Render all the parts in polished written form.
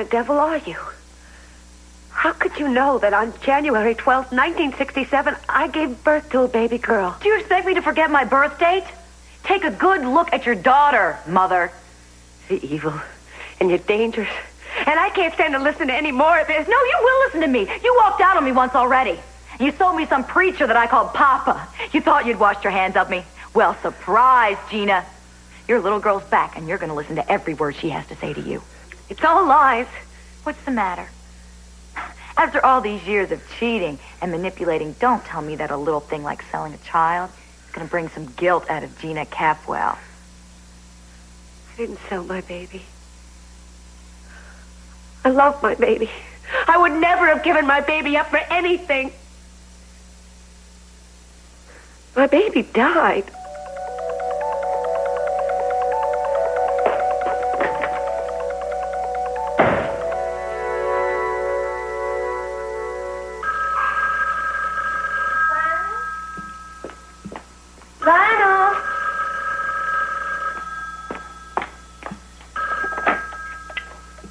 of devil are you? How could you know that on January 12th, 1967, I gave birth to a baby girl? Do you expect me to forget my birth date? Take a good look at your daughter, Mother. You're evil, and you're dangerous. And I can't stand to listen to any more of this. No, you will listen to me. You walked out on me once already. You sold me some preacher that I called Papa. You thought you'd washed your hands of me. Well, surprise, Gina. Your little girl's back, and you're going to listen to every word she has to say to you. It's all lies. What's the matter? After all these years of cheating and manipulating, don't tell me that a little thing like selling a child is going to bring some guilt out of Gina Capwell. I didn't sell my baby. I love my baby. I would never have given my baby up for anything. My baby died.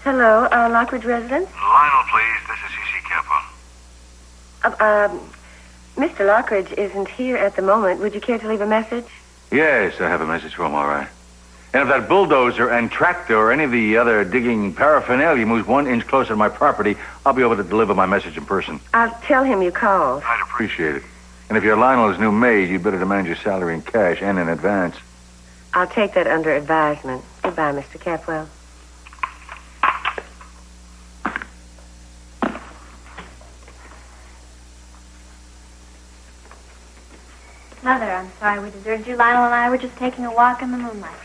Hello, Lockridge residence? Lionel, please. This is C.C. Capwell. Mr. Lockridge isn't here at the moment. Would you care to leave a message? Yes, I have a message for him, all right. And if that bulldozer and tractor or any of the other digging paraphernalia moves 1 inch closer to my property, I'll be able to deliver my message in person. I'll tell him you called. I'd appreciate it. And if you're Lionel's new maid, you'd better demand your salary in cash and in advance. I'll take that under advisement. Goodbye, Mr. Capwell. Mother, I'm sorry we deserted you. Lionel and I were just taking a walk in the moonlight.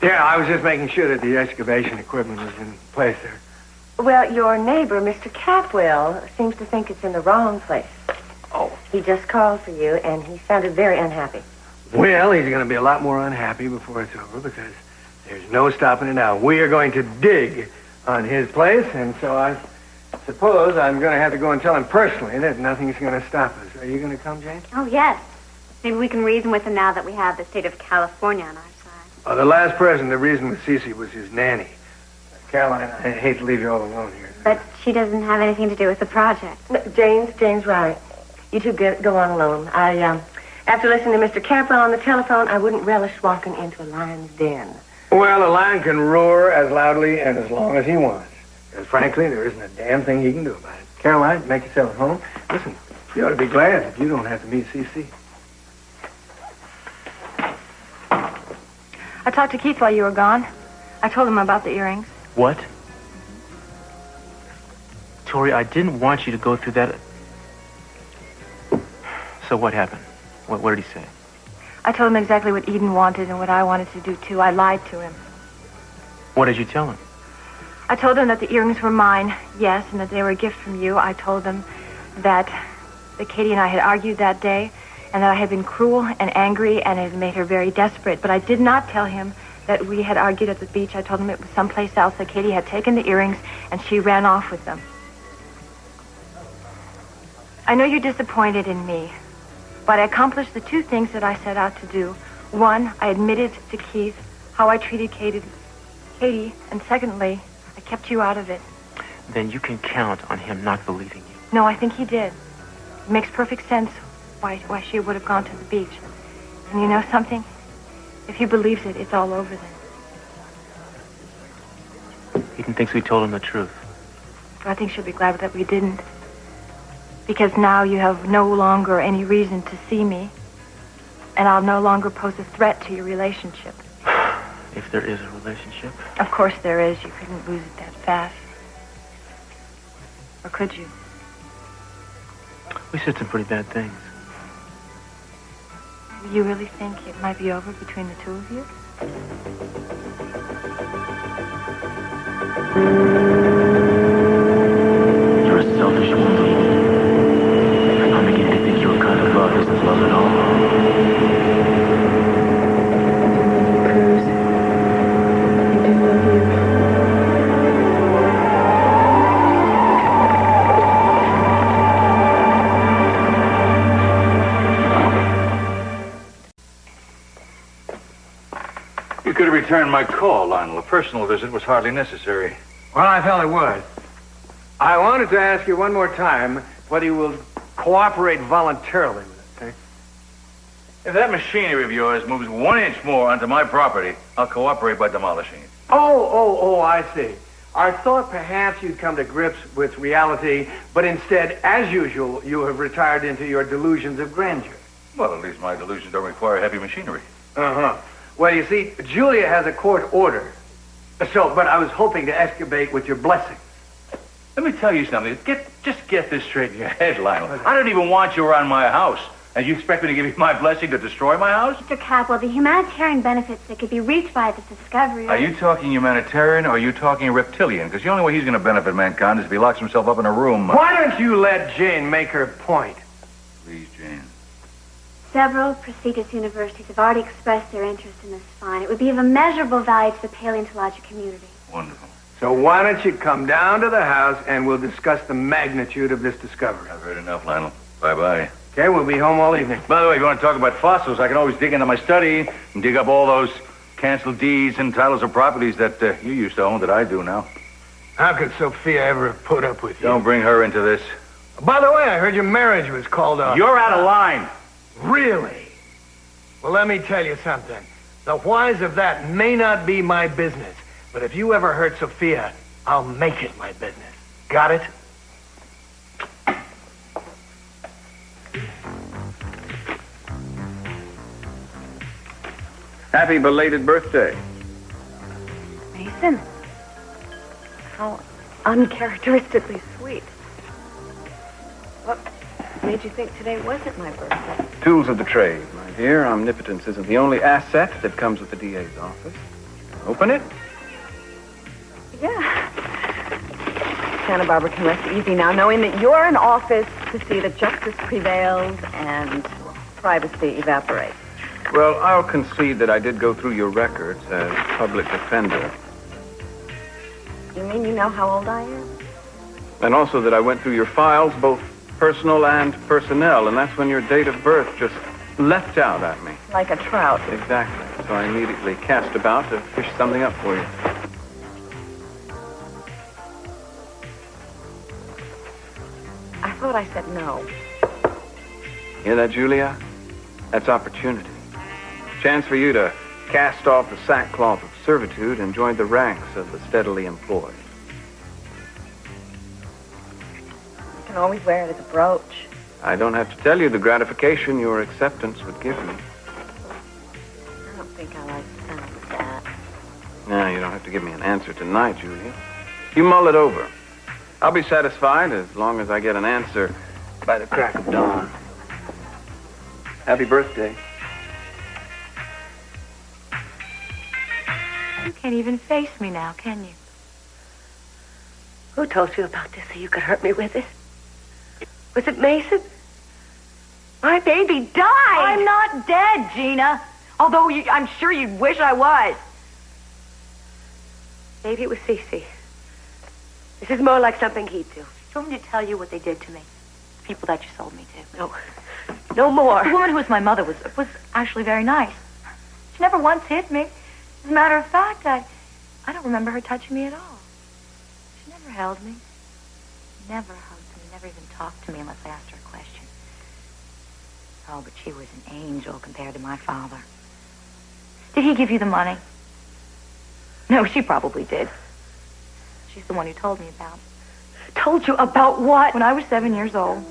Yeah, I was just making sure that the excavation equipment was in place there. Well, your neighbor, Mr. Capwell, seems to think it's in the wrong place. Oh. He just called for you, and he sounded very unhappy. Well, he's going to be a lot more unhappy before it's over because there's no stopping it now. We are going to dig on his place, and so I suppose I'm going to have to go and tell him personally that nothing's going to stop us. Are you going to come, Jane? Oh, yes. Maybe we can reason with him now that we have the state of California on our side. Oh, the last president, the reason with Cece was his nanny. Caroline, I hate to leave you all alone here. But she doesn't have anything to do with the project. No, Jane's right. You two go on alone. After listening to Mr. Capwell on the telephone, I wouldn't relish walking into a lion's den. Well, a lion can roar as loudly and as long as he wants. Because, frankly, there isn't a damn thing he can do about it. Caroline, make yourself at home. Listen, you ought to be glad that you don't have to meet Cece. I talked to Keith while you were gone. I told him about the earrings. What? Tori, I didn't want you to go through that. So what happened? What did he say? I told him exactly what Eden wanted and what I wanted to do, too. I lied to him. What did you tell him? I told him that the earrings were mine, yes, and that they were a gift from you. I told him that Katie and I had argued that day, and that I had been cruel and angry, and it had made her very desperate. But I did not tell him that we had argued at the beach. I told him it was someplace else, that Katie had taken the earrings, and she ran off with them. I know you're disappointed in me, but I accomplished the two things that I set out to do. One, I admitted to Keith how I treated Katie, and secondly, I kept you out of it. Then you can count on him not believing you. No, I think he did. It makes perfect sense why she would have gone to the beach. And you know something? If he believes it, it's all over then. Eden thinks we told him the truth. I think she'll be glad that we didn't. Because now you have no longer any reason to see me. And I'll no longer pose a threat to your relationship. If there is a relationship? Of course there is. You couldn't lose it that fast. Or could you? We said some pretty bad things. You really think it might be over between the two of you? You're a selfish woman. I'm beginning to think your kind of love isn't love at all. Cruz, I do love you. You could have returned my call, Lionel. A personal visit was hardly necessary. Well, I felt it was. I wanted to ask you one more time whether you will cooperate voluntarily with it, okay? If that machinery of yours moves 1 inch more onto my property, I'll cooperate by demolishing it. Oh, I see. I thought perhaps you'd come to grips with reality, but instead, as usual, you have retired into your delusions of grandeur. Well, at least my delusions don't require heavy machinery. Uh-huh. Well, you see, Julia has a court order. But I was hoping to excavate with your blessing. Let me tell you something. Just get this straight in your head, Lionel. I don't even want you around my house. And you expect me to give you my blessing to destroy my house? Mr. Capwell, the humanitarian benefits that could be reached by this discovery Are you talking humanitarian or are you talking reptilian? Because the only way he's going to benefit mankind is if he locks himself up in a room. Why don't you let Jane make her point? Please, Jane. Several prestigious universities have already expressed their interest in this find. It would be of immeasurable value to the paleontologic community. Wonderful. So why don't you come down to the house and we'll discuss the magnitude of this discovery. I've heard enough, Lionel. Bye-bye. Okay, we'll be home all evening. By the way, if you want to talk about fossils, I can always dig into my study and dig up all those canceled deeds and titles of properties that you used to own that I do now. How could Sophia ever put up with you? Don't bring her into this. By the way, I heard your marriage was called off. You're out of line. Really? Well, let me tell you something. The whys of that may not be my business, but if you ever hurt Sophia, I'll make it my business. Got it? Happy belated birthday. Mason, how uncharacteristically sweet. What made you think today wasn't my birthday? Tools of the trade, my dear. Omnipotence isn't the only asset that comes with the DA's office. Open it. Yeah. Santa Barbara can rest easy now, knowing that you're in office to see that justice prevails and privacy evaporates. Well, I'll concede that I did go through your records as public defender. You mean you know how old I am? And also that I went through your files, both personal and personnel, and that's when your date of birth just leapt out at me. Like a trout. Exactly. So I immediately cast about to fish something up for you. I thought I said no. Hear that, Julia? That's opportunity. Chance for you to cast off the sackcloth of servitude and join the ranks of the steadily employed. You can always wear it as a brooch. I don't have to tell you the gratification your acceptance would give me. I don't think I like the sound of that. No, you don't have to give me an answer tonight, Julia. You mull it over. I'll be satisfied as long as I get an answer by the crack of dawn. Happy birthday. You can't even face me now, can you? Who told you about this so you could hurt me with it? Was it Mason? My baby died! I'm not dead, Gina. Although I'm sure you'd wish I was. Maybe it was Cece. This is more like something he'd do. Do you want me to tell you what they did to me? The people that you sold me to. No. No more. The woman who was my mother was actually very nice. She never once hit me. As a matter of fact, I don't remember her touching me at all. She never held me. Never hugged me. Never even talked to me unless I asked her a question. Oh, but she was an angel compared to my father. Did he give you the money? No, she probably did. She's the one who told me about. Told you about what? When I was 7 years old,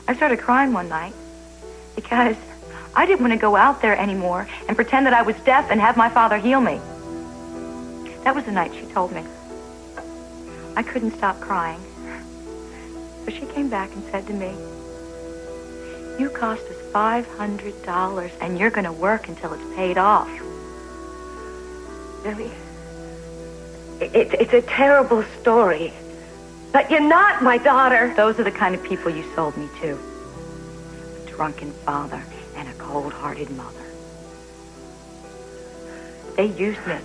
I started crying one night because I didn't want to go out there anymore and pretend that I was deaf and have my father heal me. That was the night she told me. I couldn't stop crying. So she came back and said to me, "You cost us $500 and you're going to work until it's paid off." Really? It's a terrible story. But you're not my daughter. Those are the kind of people you sold me to. A drunken father and a cold-hearted mother. They used me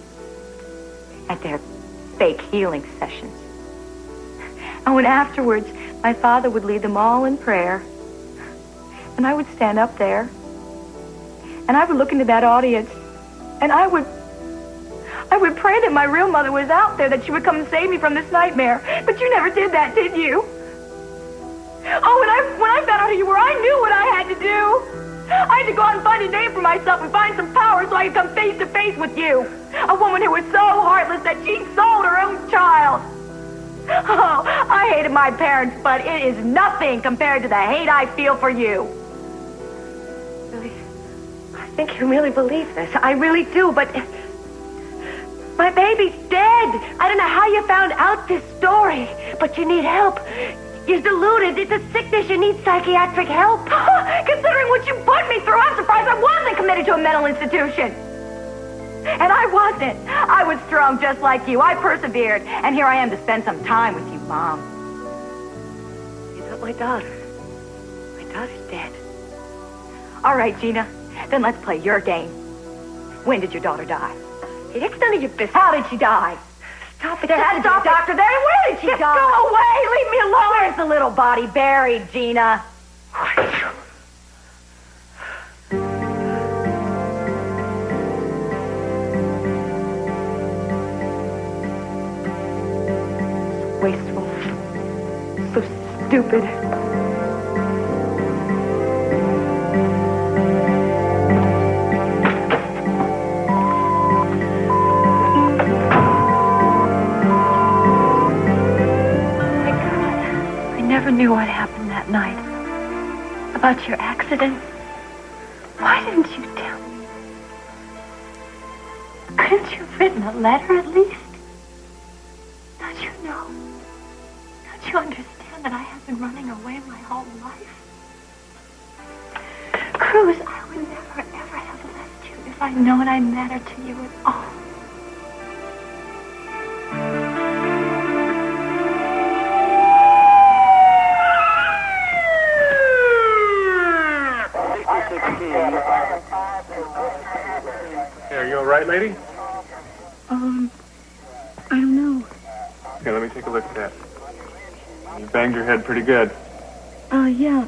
at their fake healing sessions. And when afterwards, my father would lead them all in prayer, and I would stand up there, and I would look into that audience, and I would I would pray that my real mother was out there, that she would come and save me from this nightmare. But you never did that, did you? Oh, when I found out who you were, I knew what I had to do. I had to go out and find a name for myself and find some power so I could come face to face with you. A woman who was so heartless that she sold her own child. Oh, I hated my parents, but it is nothing compared to the hate I feel for you. Really? I think you really believe this. I really do, but... my baby's dead. I don't know how you found out this story, but you need help. You're deluded. It's a sickness. You need psychiatric help. Considering what you put me through, I'm surprised I wasn't committed to a mental institution. And I wasn't. I was strong just like you. I persevered. And here I am to spend some time with you, Mom. You're not my daughter. My daughter's dead. All right, Gina. Then let's play your game. When did your daughter die? It's none of your business. How did she die? Stop it. There has to be a doctor there. Where did she die? Go away. Leave me alone. Where's the little body buried, Gina? Wasteful. So stupid. I never knew what happened that night. About your accident. Why didn't you tell me? Couldn't you have written a letter at least? Don't you know? Don't you understand that I have been running away my whole life? Cruz, I would never, ever have left you if I'd known I mattered to you at all. Hey, are you all right, lady? I don't know. Here, let me take a look at that. You banged your head pretty good. Yeah.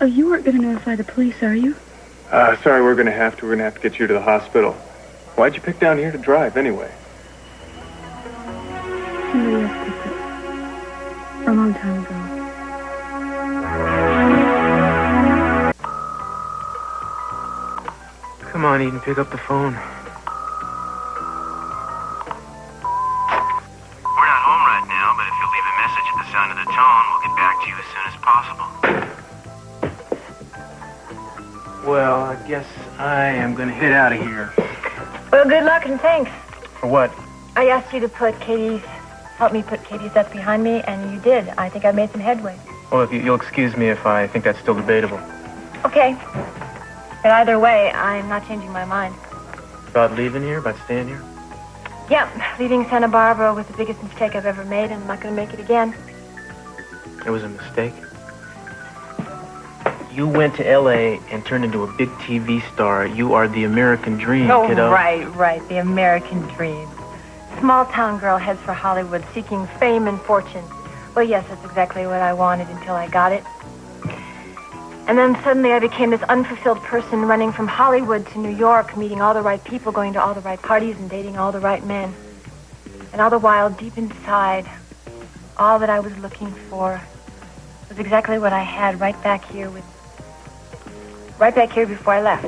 Oh, you weren't going to notify the police, are you? Sorry, we're gonna have to get you to the hospital. Why'd you pick down here to drive, anyway? Somebody else picked it. A long time ago. Come on, Eden, pick up the phone. We're not home right now, but if you'll leave a message at the sound of the tone, we'll get back to you as soon as possible. Well, I guess I am gonna head out of here. Well, good luck and thanks. For what? I asked you to help me put Katie's death behind me, and you did. I think I made some headway. Well, if you'll excuse me if I think that's still debatable. Okay. But either way, I'm not changing my mind. About leaving here? About staying here? Yeah, leaving Santa Barbara was the biggest mistake I've ever made, and I'm not going to make it again. It was a mistake? You went to L.A. and turned into a big TV star. You are the American dream, kiddo. Right. The American dream. Small-town girl heads for Hollywood, seeking fame and fortune. Well, yes, that's exactly what I wanted until I got it. And then suddenly I became this unfulfilled person running from Hollywood to New York, meeting all the right people, going to all the right parties, and dating all the right men. And all the while, deep inside, all that I was looking for was exactly what I had right back here before I left.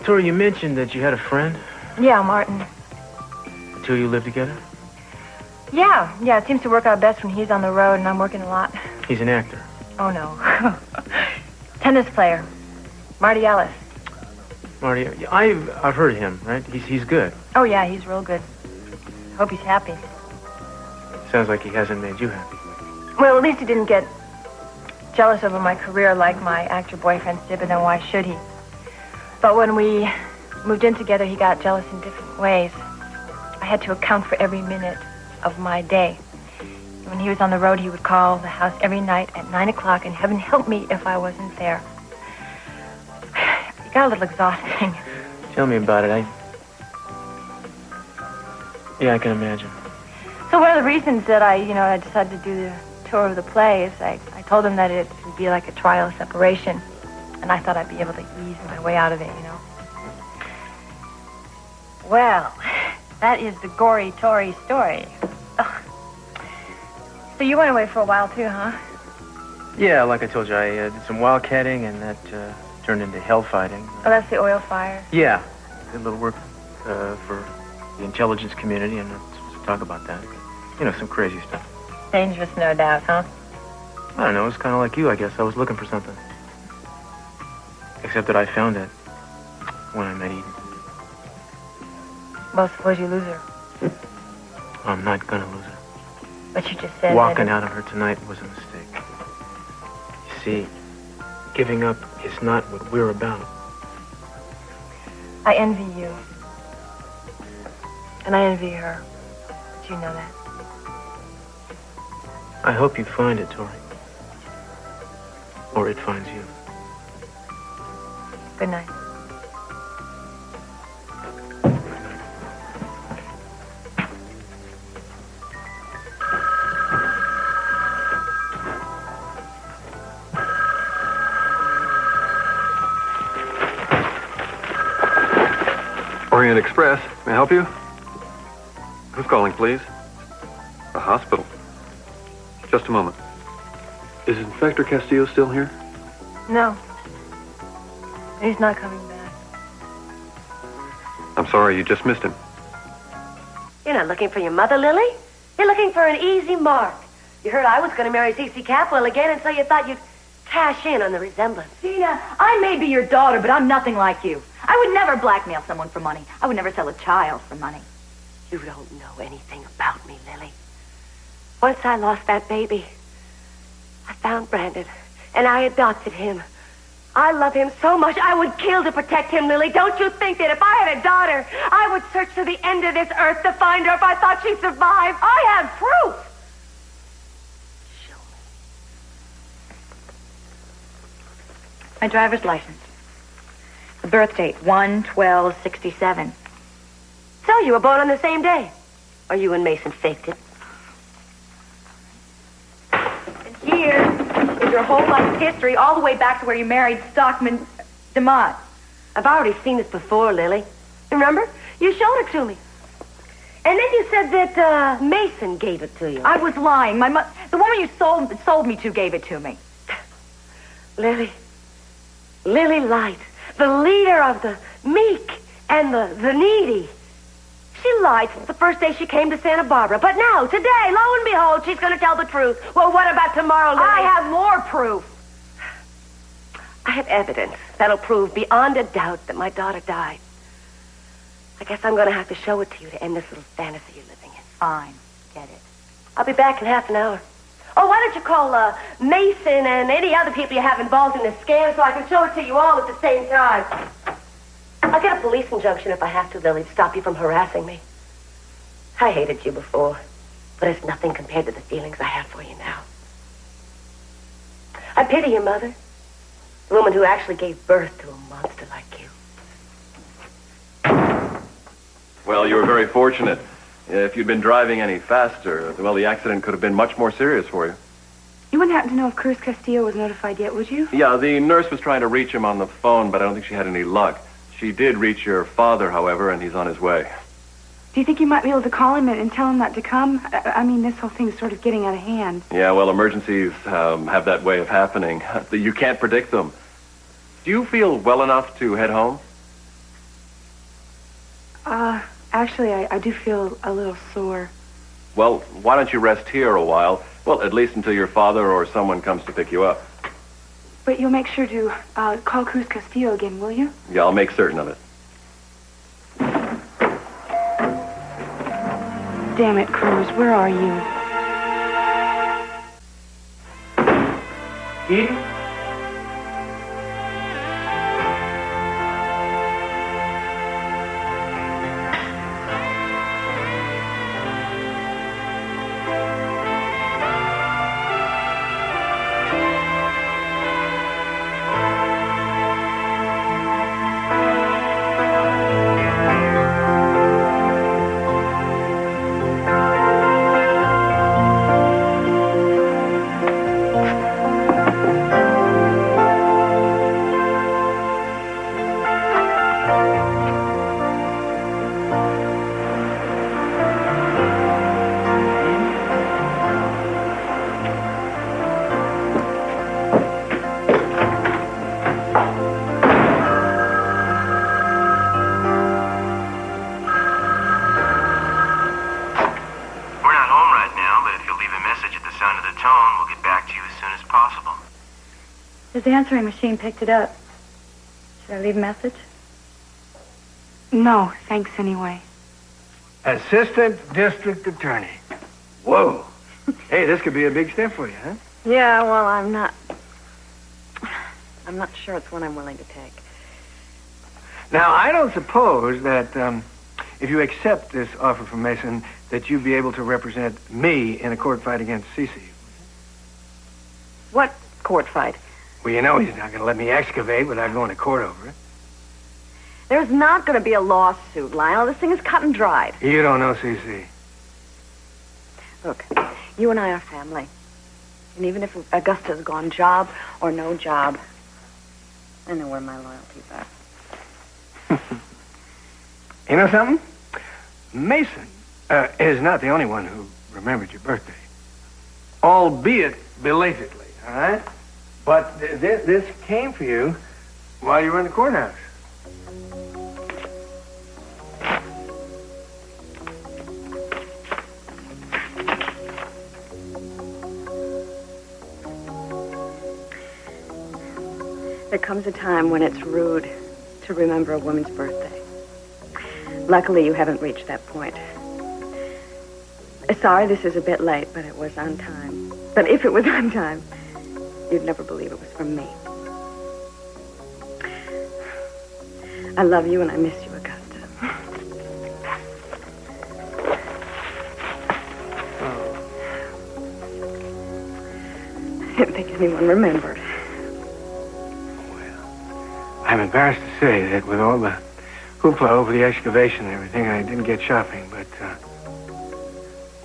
Tori, you mentioned that you had a friend. Yeah, Martin. The two of you live together? Yeah, it seems to work out best when he's on the road and I'm working a lot. He's an actor. Oh, no. Tennis player. Marty Ellis. Marty, I've heard of him, right? He's good. Oh, yeah, he's real good. Hope he's happy. Sounds like he hasn't made you happy. Well, at least he didn't get jealous over my career like my actor boyfriends did, but then why should he? But when we moved in together, he got jealous in different ways. I had to account for every minute of my day. When he was on the road, he would call the house every night at 9 o'clock, and heaven help me if I wasn't there. It got a little exhausting. Tell me about it. Yeah, I can imagine. So one of the reasons that I decided to do the tour of the play is I told him that it would be like a trial separation, and I thought I'd be able to ease my way out of it, Well, that is the gory Tory story. Ugh. So you went away for a while too, huh? Yeah, like I told you, I did some wildcatting, and that turned into hell fighting. Oh, that's the oil fire? Yeah, did a little work for the intelligence community, and I'm supposed to talk about that. You know, some crazy stuff. Dangerous, no doubt, huh? I don't know, it's kind of like you, I guess. I was looking for something. Except that I found it when I met Eden. Well, suppose you lose her. I'm not gonna lose her. But you just said Walking out on her tonight was a mistake. You see, giving up is not what we're about. I envy you. And I envy her. Do you know that? I hope you find it, Tori. Or it finds you. Good night. Orient Express. May I help you? Who's calling, please? The hospital. Just a moment. Is Inspector Castillo still here? No. He's not coming back. I'm sorry, you just missed him. You're not looking for your mother, Lily. You're looking for an easy mark. You heard I was going to marry C.C. Capwell again, and so you thought you'd cash in on the resemblance. Gina, I may be your daughter, but I'm nothing like you. I would never blackmail someone for money. I would never sell a child for money. You don't know anything about me, Lily. Once I lost that baby, I found Brandon, and I adopted him. I love him so much, I would kill to protect him, Lily. Don't you think that if I had a daughter, I would search to the end of this earth to find her if I thought she survived? I have proof. Show me. My driver's license. The birth date, 1/12/67. So you were born on the same day. Or you and Mason faked it. And here is your whole life history, all the way back to where you married Stockman DeMott. I've already seen this before, Lily. Remember? You showed it to me. And then you said that Mason gave it to you. I was lying. The woman you sold me to gave it to me. Lily Light, the leader of the meek and the needy. She lied since the first day she came to Santa Barbara. But now, today, lo and behold, she's going to tell the truth. Well, what about tomorrow, Lily? I have more proof. I have evidence that'll prove beyond a doubt that my daughter died. I guess I'm going to have to show it to you to end this little fantasy you're living in. Fine. Get it. I'll be back in half an hour. Oh, why don't you call Mason and any other people you have involved in this scam so I can show it to you all at the same time. I'll get a police injunction if I have to, Lily, to stop you from harassing me. I hated you before, but it's nothing compared to the feelings I have for you now. I pity your mother, the woman who actually gave birth to a monster like you. Well, you were very fortunate. If you'd been driving any faster, well, the accident could have been much more serious for you. You wouldn't happen to know if Cruz Castillo was notified yet, would you? Yeah, the nurse was trying to reach him on the phone, but I don't think she had any luck. She did reach your father, however, and he's on his way. Do you think you might be able to call him and tell him not to come? I mean, this whole thing's sort of getting out of hand. Yeah, well, emergencies have that way of happening. You can't predict them. Do you feel well enough to head home? Actually, I do feel a little sore. Well, why don't you rest here a while? Well, at least until your father or someone comes to pick you up. But you'll make sure to call Cruz Castillo again, will you? Yeah, I'll make certain of it. Damn it, Cruz, where are you? Eden? His answering machine picked it up. Should I leave a message? No, thanks anyway. Assistant District Attorney. Whoa. Hey, this could be a big step for you, huh? Yeah, well, I'm not sure it's one I'm willing to take. Now, I don't suppose that if you accept this offer from Mason, that you'd be able to represent me in a court fight against Cece. What court fight? Well, you know he's not going to let me excavate without going to court over it. There's not going to be a lawsuit, Lionel. This thing is cut and dried. You don't know Cece. Look, you and I are family. And even if Augusta's gone, job or no job, I know where my loyalty's at. You know something? Mason is not the only one who remembered your birthday. Albeit belatedly, all right? But this came for you while you were in the courthouse. There comes a time when it's rude to remember a woman's birthday. Luckily, you haven't reached that point. Sorry, this is a bit late, but it was on time. But if it was on time, you'd never believe it was from me. I love you and I miss you, Augusta. I didn't think anyone remembered. I'm embarrassed to say that with all the hoopla over the excavation and everything, I didn't get shopping, but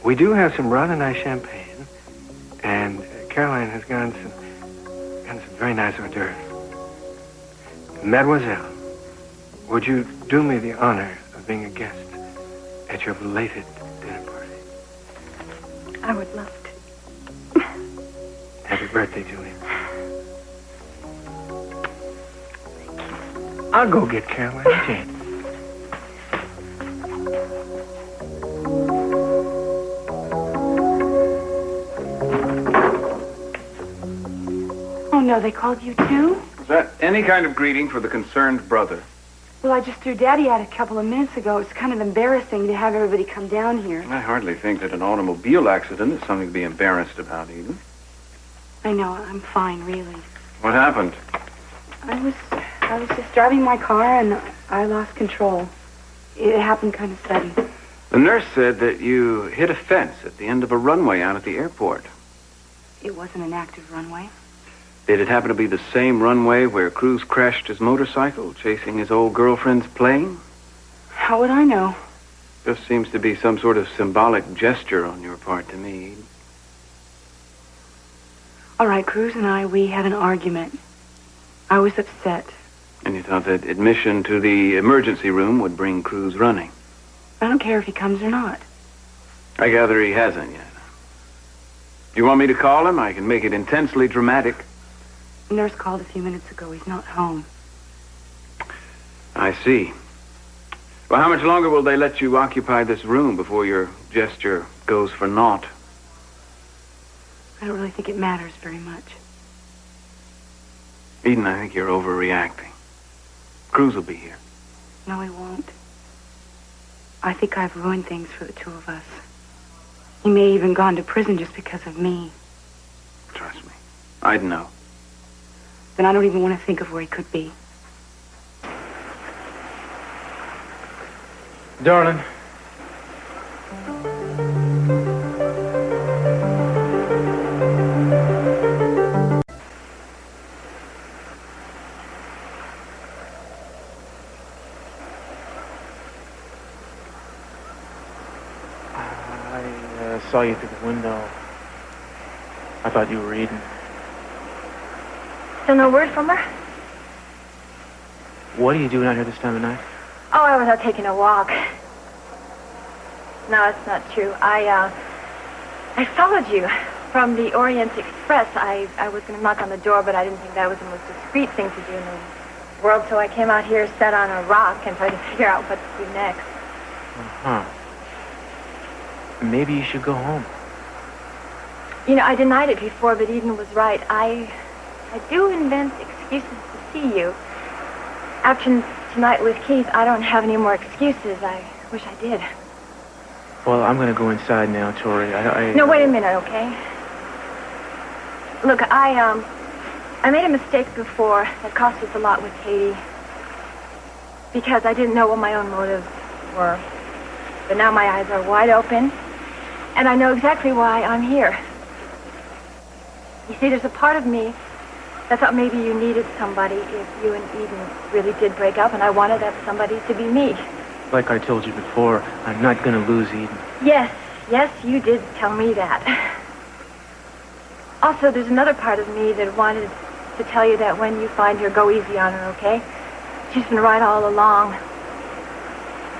we do have some rather nice champagne, and Caroline has gotten some very nice hors d'oeuvres. Mademoiselle, would you do me the honor of being a guest at your belated dinner party? I would love to. Happy birthday, Julie. I'll go get Caroline and Jane. Oh, no, they called you too? Is that any kind of greeting for the concerned brother? Well, I just threw Daddy out a couple of minutes ago. It's kind of embarrassing to have everybody come down here. I hardly think that an automobile accident is something to be embarrassed about, Eden. I know, I'm fine, really. What happened? I was just driving my car and I lost control. It happened kind of sudden. The nurse said that you hit a fence at the end of a runway out at the airport. It wasn't an active runway. Did it happen to be the same runway where Cruz crashed his motorcycle, chasing his old girlfriend's plane? How would I know? Just seems to be some sort of symbolic gesture on your part to me. All right, Cruz and I, we had an argument. I was upset. And you thought that admission to the emergency room would bring Cruz running? I don't care if he comes or not. I gather he hasn't yet. Do you want me to call him? I can make it intensely dramatic. The nurse called a few minutes ago. He's not home. I see. Well, how much longer will they let you occupy this room before your gesture goes for naught? I don't really think it matters very much. Eden, I think you're overreacting. Cruz will be here. No, he won't. I think I've ruined things for the two of us. He may have even gone to prison just because of me. Trust me. I'd know. Then I don't even want to think of where he could be. Darling. I saw you through the window. I thought you were reading. Still no word from her? What are you doing out here this time of night? Oh, I was out taking a walk. No, it's not true. I followed you from the Orient Express. I was going to knock on the door, but I didn't think that was the most discreet thing to do in the world, so I came out here, sat on a rock, and tried to figure out what to do next. Uh-huh. Maybe you should go home. You know, I denied it before, but Eden was right. I I do invent excuses to see you. After tonight with Keith, I don't have any more excuses. I wish I did. Well, I'm going to go inside now, Tori. No, wait a minute, okay? Look, I made a mistake before that cost us a lot with Katie. Because I didn't know what my own motives were. But now my eyes are wide open, and I know exactly why I'm here. You see, there's a part of me that thought maybe you needed somebody if you and Eden really did break up, and I wanted that somebody to be me. Like I told you before, I'm not going to lose Eden. Yes, you did tell me that. Also, there's another part of me that wanted to tell you that when you find her, go easy on her, okay? She's been right all along.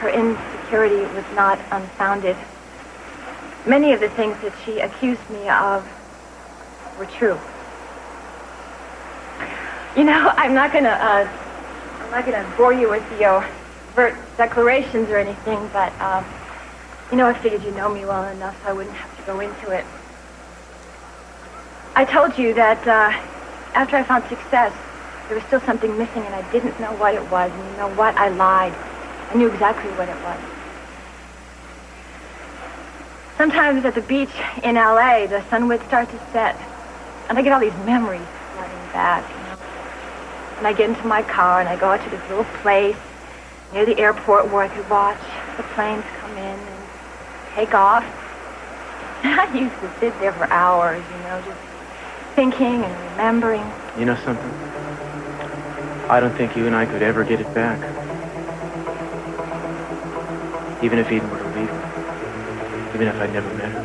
Her insecurity was not unfounded. Many of the things that she accused me of were true. You know, I'm not gonna bore you with the overt declarations or anything, but you know, I figured you know me well enough so I wouldn't have to go into it. I told you that after I found success, there was still something missing, and I didn't know what it was. And you know what? I lied. I knew exactly what it was. Sometimes at the beach in L.A., the sun would start to set, and I get all these memories flooding back, you know. And I get into my car, and I go out to this little place near the airport where I could watch the planes come in and take off. I used to sit there for hours, you know, just thinking and remembering. You know something? I don't think you and I could ever get it back. Even if Eden were to leave me. Even if I'd never met her.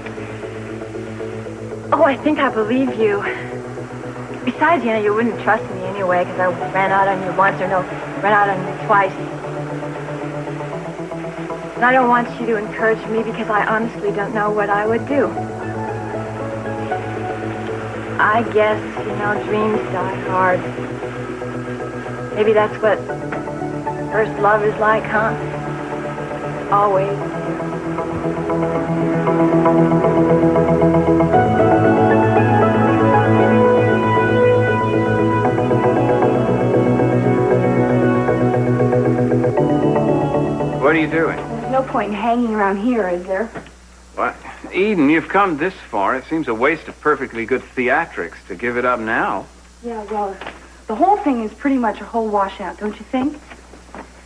Oh, I think I believe you. Besides, you know, you wouldn't trust me anyway, because I ran out on you once, or no, ran out on you twice. And I don't want you to encourage me, because I honestly don't know what I would do. I guess, you know, dreams die hard. Maybe that's what first love is like, huh? Always. What are you doing? There's no point in hanging around here, is there? What? Eden, you've come this far. It seems a waste of perfectly good theatrics to give it up now. Yeah, well, the whole thing is pretty much a whole washout, don't you think?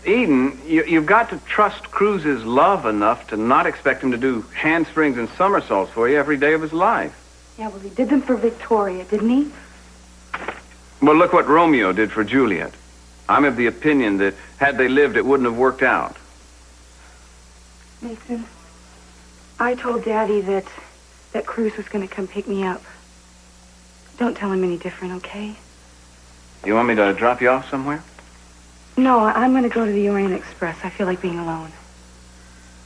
Eden, you've got to trust Cruz's love enough to not expect him to do handsprings and somersaults for you every day of his life. Yeah, well, he did them for Victoria, didn't he? Well, look what Romeo did for Juliet. I'm of the opinion that had they lived, it wouldn't have worked out. Nathan, I told Daddy that Cruz was going to come pick me up. Don't tell him any different, okay? You want me to drop you off somewhere? No, I'm going to go to the Orient Express. I feel like being alone.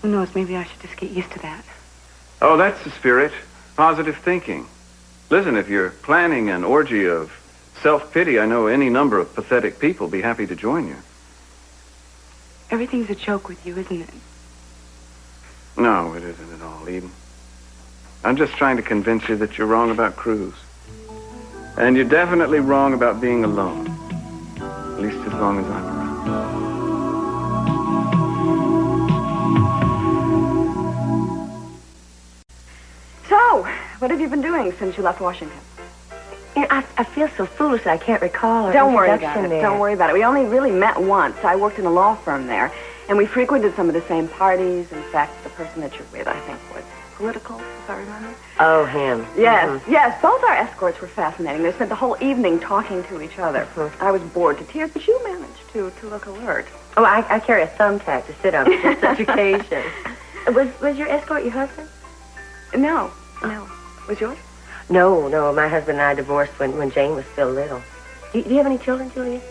Who knows, maybe I should just get used to that. Oh, that's the spirit. Positive thinking. Listen, if you're planning an orgy of self-pity, I know any number of pathetic people be happy to join you. Everything's a joke with you, isn't it? No, it isn't at all, Eden. I'm just trying to convince you that you're wrong about Cruz. And you're definitely wrong about being alone. At least as long as I'm around. So, what have you been doing since you left Washington? You know, I feel so foolish I can't recall our Don't worry introduction about it. there. Don't worry about it. We only really met once. I worked in a law firm there, and we frequented some of the same parties. In fact, the person that you're with, I think, was political, if I remember. Oh, him. Yes, yes. Both our escorts were fascinating. They spent the whole evening talking to each other. I was bored to tears, but you managed to look alert. Oh, I carry a thumbtack to sit on for just such occasions. Was your escort your husband? No. Was yours? No. My husband and I divorced when Jane was still little. Do you have any children, Julia?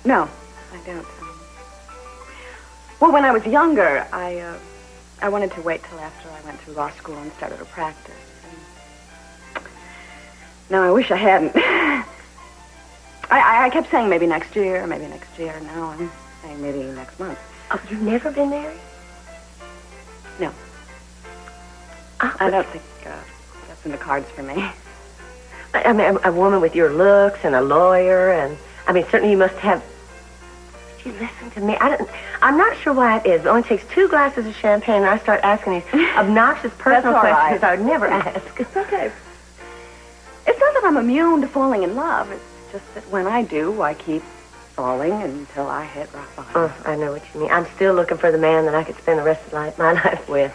No, I don't. Well, when I was younger, I wanted to wait till after I went through law school and started a practice. And no, I wish I hadn't. I kept saying maybe next year. Now I'm saying maybe next month. Oh, you've never been married? No. I don't think that's in the cards for me. I mean, a woman with your looks and a lawyer, and I mean, certainly you must have. She listened to me. I'm not sure why it is. It only takes 2 glasses of champagne, and I start asking these obnoxious personal questions I would never ask. It's okay. It's not that I'm immune to falling in love. It's just that when I do, I keep falling until I hit rock bottom. Oh, I know what you mean. I'm still looking for the man that I could spend the rest of my life with.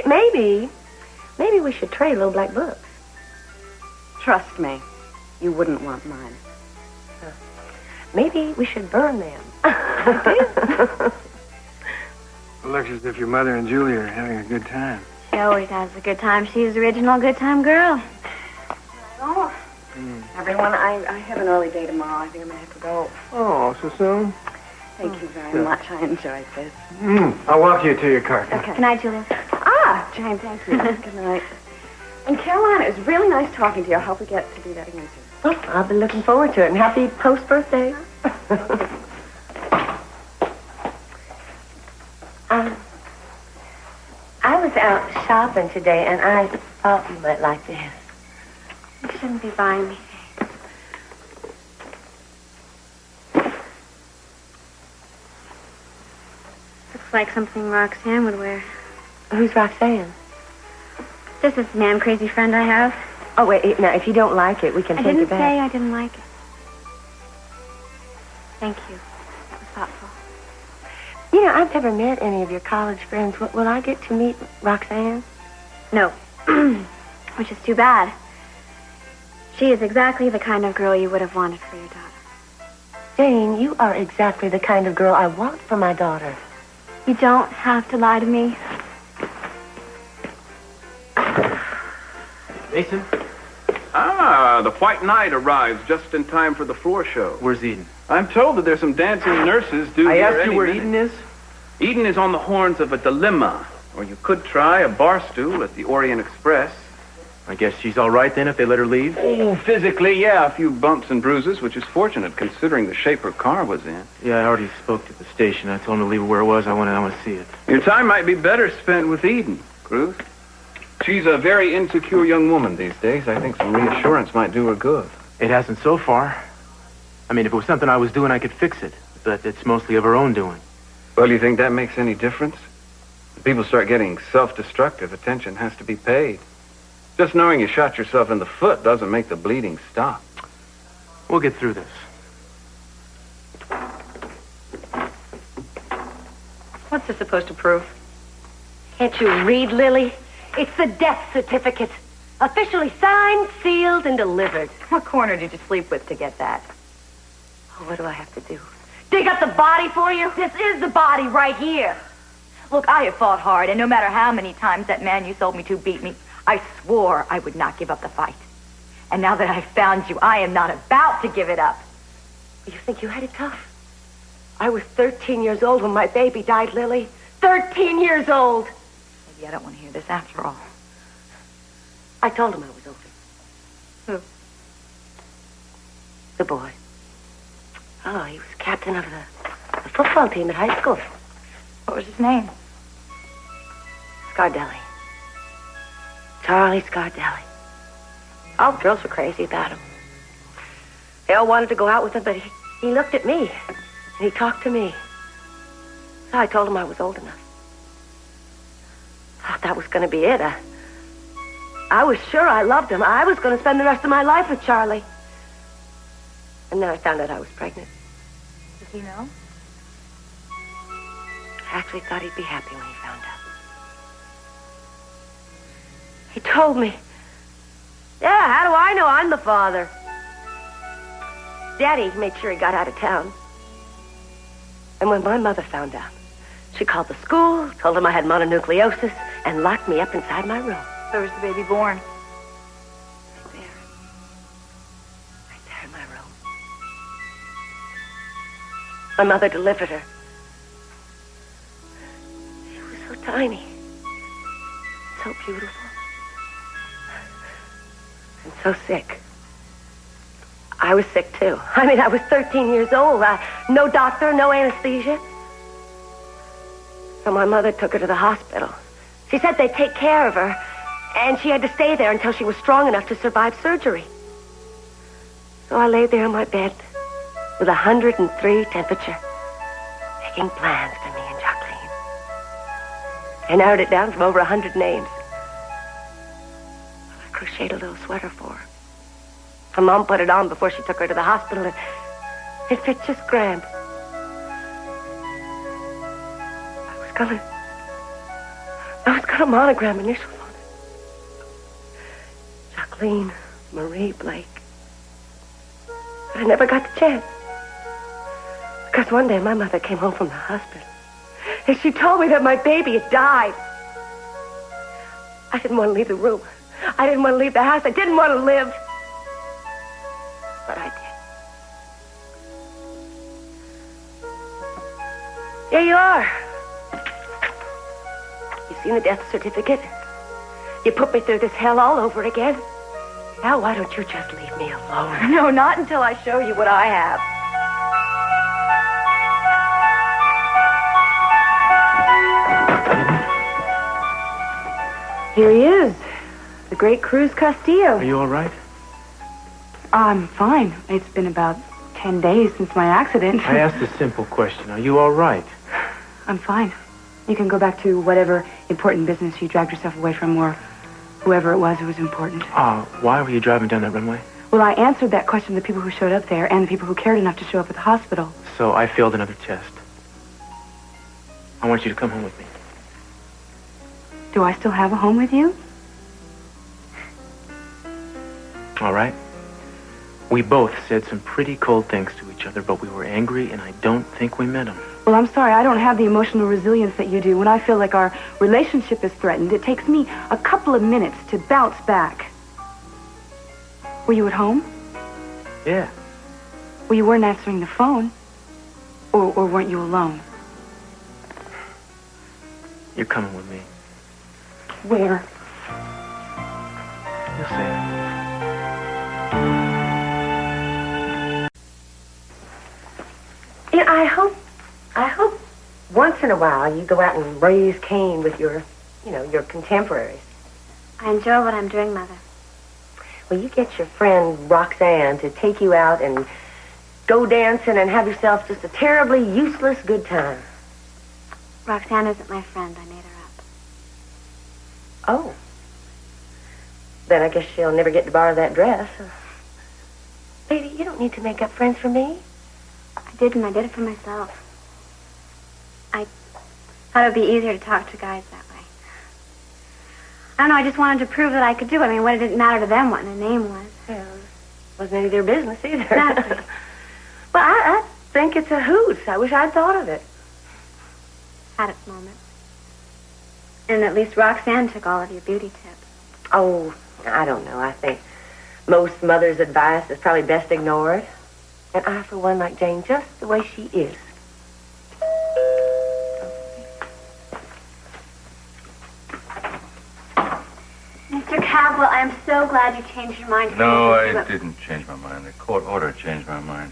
Maybe we should trade little black books. Trust me, you wouldn't want mine. Maybe we should burn them. It looks as if your mother and Julia are having a good time. She always has a good time. She's the original good time girl. Oh, everyone, I have an early day tomorrow. I think I'm going to have to go. Oh, so soon? Thank you very much. I enjoyed this. I'll walk you to your car. Okay. Good night, Julia. Ah, Jane, thank you. Good night. And Caroline, it was really nice talking to you. I hope we get to do that again soon. Well, I'll be looking forward to it. And happy post-birthday. I was out shopping today, and I thought you might like this. You shouldn't be buying me. Looks like something Roxanne would wear. Who's Roxanne? This is the man crazy friend I have. Oh, wait, now, if you don't like it, we can take it back. I didn't say I didn't like it. Thank you. That was thoughtful. You know, I've never met any of your college friends. Will I get to meet Roxanne? No. Which is too bad. She is exactly the kind of girl you would have wanted for your daughter. Jane, you are exactly the kind of girl I want for my daughter. You don't have to lie to me. Mason? Ah, the White Knight arrives just in time for the floor show. Where's Eden? I'm told that there's some dancing nurses due I here asked you any where minute. Eden is? Eden is on the horns of a dilemma, or you could try a bar stool at the Orient Express. I guess she's all right then if they let her leave? Oh, physically, yeah, a few bumps and bruises, which is fortunate considering the shape her car was in. Yeah, I already spoke to the station. I told him to leave it where it was. I want to see it. Your time might be better spent with Eden, Cruz. She's a very insecure young woman these days. I think some reassurance might do her good. It hasn't so far. I mean, if it was something I was doing, I could fix it. But it's mostly of her own doing. Well, you think that makes any difference? If people start getting self-destructive, attention has to be paid. Just knowing you shot yourself in the foot doesn't make the bleeding stop. We'll get through this. What's this supposed to prove? Can't you read, Lily? It's the death certificate. Officially signed, sealed, and delivered. What corner did you sleep with to get that? Oh, what do I have to do? Dig up the body for you? This is the body right here. Look, I have fought hard, and no matter how many times that man you sold me to beat me, I swore I would not give up the fight. And now that I've found you, I am not about to give it up. You think you had it tough? I was 13 years old when my baby died, Lily. 13 years old. Maybe I don't want to hear this after all. I told him I was older. Who? The boy. Oh, he was captain of the football team at high school. What was his name? Scardelli. Charlie Scardelli. All the girls were crazy about him. They all wanted to go out with him, but he looked at me, and he talked to me. So I told him I was old enough. Thought that was going to be it. I was sure I loved him. I was going to spend the rest of my life with Charlie. And then I found out I was pregnant. Did he know? I actually thought he'd be happy when he found out. He told me. Yeah, how do I know I'm the father? Daddy made sure he got out of town. And when my mother found out, she called the school, told them I had mononucleosis, and locked me up inside my room. Where was the baby born? Right there. Right there in my room. My mother delivered her. She was so tiny. So beautiful. And so sick. I was sick, too. I mean, I was 13 years old. No doctor, no anesthesia. So my mother took her to the hospital. She said they'd take care of her, and she had to stay there until she was strong enough to survive surgery. So I lay there in my bed with 103 temperature, making plans for me and Jacqueline. I narrowed it down from over 100 names. I crocheted a little sweater for her. Her mom put it on before she took her to the hospital, and it fit just grand. I was gonna monogram initials on it. Jacqueline Marie Blake. But I never got the chance. Because one day my mother came home from the hospital, and she told me that my baby had died. I didn't want to leave the room. I didn't want to leave the house. I didn't want to live. But I did. Here you are. You've seen the death certificate. You put me through this hell all over again. Now why don't you just leave me alone? No, not until I show you what I have. Here he is, the great Cruz Castillo. Are you all right? I'm fine. It's been about 10 days since my accident. I asked a simple question. Are you all right? I'm fine. You can go back to whatever important business you dragged yourself away from, or whoever it was important. Why were you driving down that runway? Well, I answered that question to the people who showed up there and the people who cared enough to show up at the hospital. So I failed another test. I want you to come home with me. Do I still have a home with you? All right. We both said some pretty cold things to each other, but we were angry, and I don't think we meant them. Well, I'm sorry. I don't have the emotional resilience that you do. When I feel like our relationship is threatened, it takes me a couple of minutes to bounce back. Were you at home? Yeah. Well, you weren't answering the phone. Or weren't you alone? You're coming with me. Where? You'll see. Yeah, I hope once in a while you go out and raise Cain with your contemporaries. I enjoy what I'm doing, Mother. Well, you get your friend Roxanne to take you out and go dancing and have yourself just a terribly useless good time. Roxanne isn't my friend. I made her up. Oh. Then I guess she'll never get to borrow that dress. Lady, you don't need to make up friends for me. I didn't. I did it for myself. I thought it would be easier to talk to guys that way. I don't know. I just wanted to prove that I could do it. I mean, what did it matter to them what my name was? Well, it wasn't any of their business either. Exactly. Well, I think it's a hoot. I wish I'd thought of it. Had its moments. And at least Roxanne took all of your beauty tips. Oh, I don't know. I think most mothers' advice is probably best ignored. And I, for one, like Jane just the way she is. Mr. Cabwell, I'm so glad you changed your mind. No, I didn't change my mind. The court order changed my mind.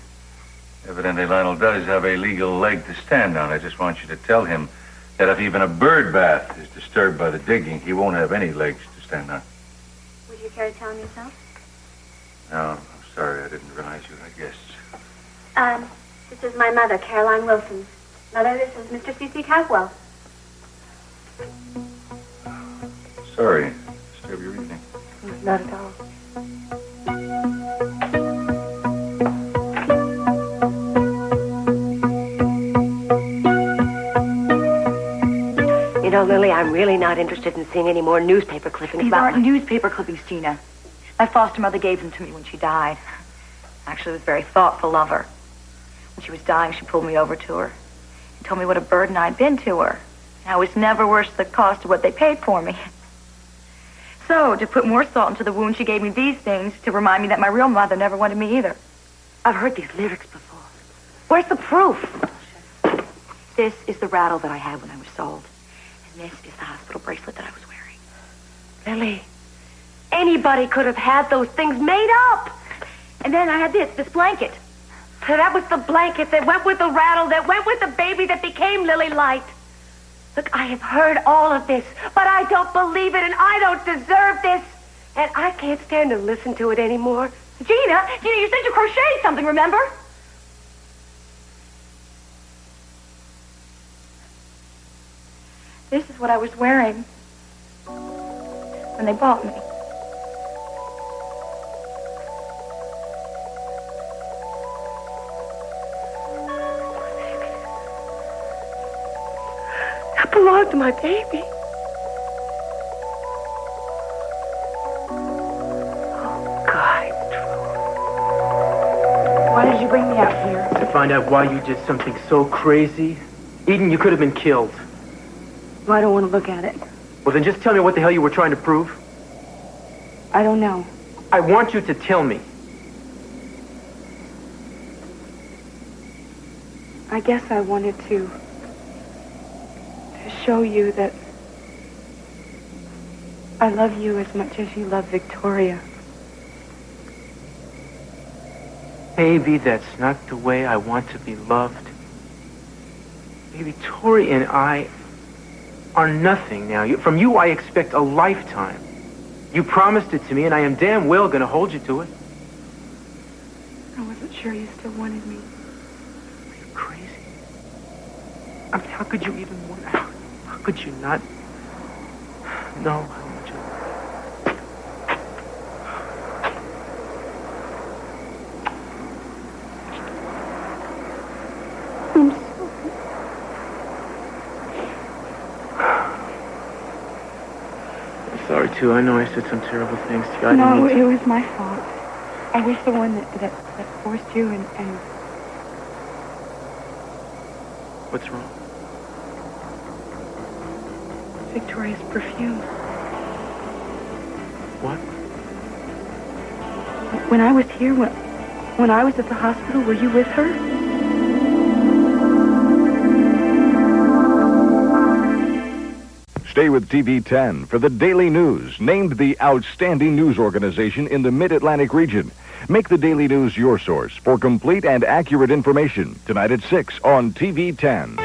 Evidently, Lionel does have a legal leg to stand on. I just want you to tell him that if even a bird bath is disturbed by the digging, he won't have any legs to stand on. Would you care to tell him yourself? No, I'm sorry. I didn't realize you had guests. This is my mother, Caroline Wilson. Mother, this is Mr. C.C. Cabwell. Sorry. Disturb your evening. Not at all. You know, Lily, I'm really not interested in seeing any more newspaper clippings These about aren't newspaper clippings, Gina. My foster mother gave them to me when she died. Actually, was very thoughtful of her. When she was dying, she pulled me over to her and told me what a burden I'd been to her. And I was never worth the cost of what they paid for me. So, to put more salt into the wound, she gave me these things to remind me that my real mother never wanted me either. I've heard these lyrics before. Where's the proof? This is the rattle that I had when I was sold. And this is the hospital bracelet that I was wearing. Lily, anybody could have had those things made up. And then I had this blanket. So that was the blanket that went with the rattle, that went with the baby that became Lily Light. Look, I have heard all of this, but I don't believe it, and I don't deserve this. And I can't stand to listen to it anymore. Gina, you said you crocheted something, remember? This is what I was wearing when they bought me. That belonged to my baby. Why did you bring me out here? To find out why you did something so crazy. Eden, you could have been killed. Well, I don't want to look at it. Well, then just tell me what the hell you were trying to prove. I don't know. I want you to tell me. I guess I wanted to show you that I love you as much as you love Victoria. Baby, that's not the way I want to be loved. Baby, Tori and I are nothing now. From you, I expect a lifetime. You promised it to me, and I am damn well going to hold you to it. I wasn't sure you still wanted me. Are you crazy? I mean, how could you even want... How could you not know how much I... I'm sorry. I'm sorry, too. I know I said some terrible things to you. I No, didn't mean to... it was my fault. I was the one that forced you and... What's wrong? Victoria's perfume. What? When I was here, when I was at the hospital, were you with her? Stay with TV 10 for the Daily News, named the outstanding news organization in the Mid-Atlantic region. Make the Daily News your source for complete and accurate information tonight at 6 on TV 10.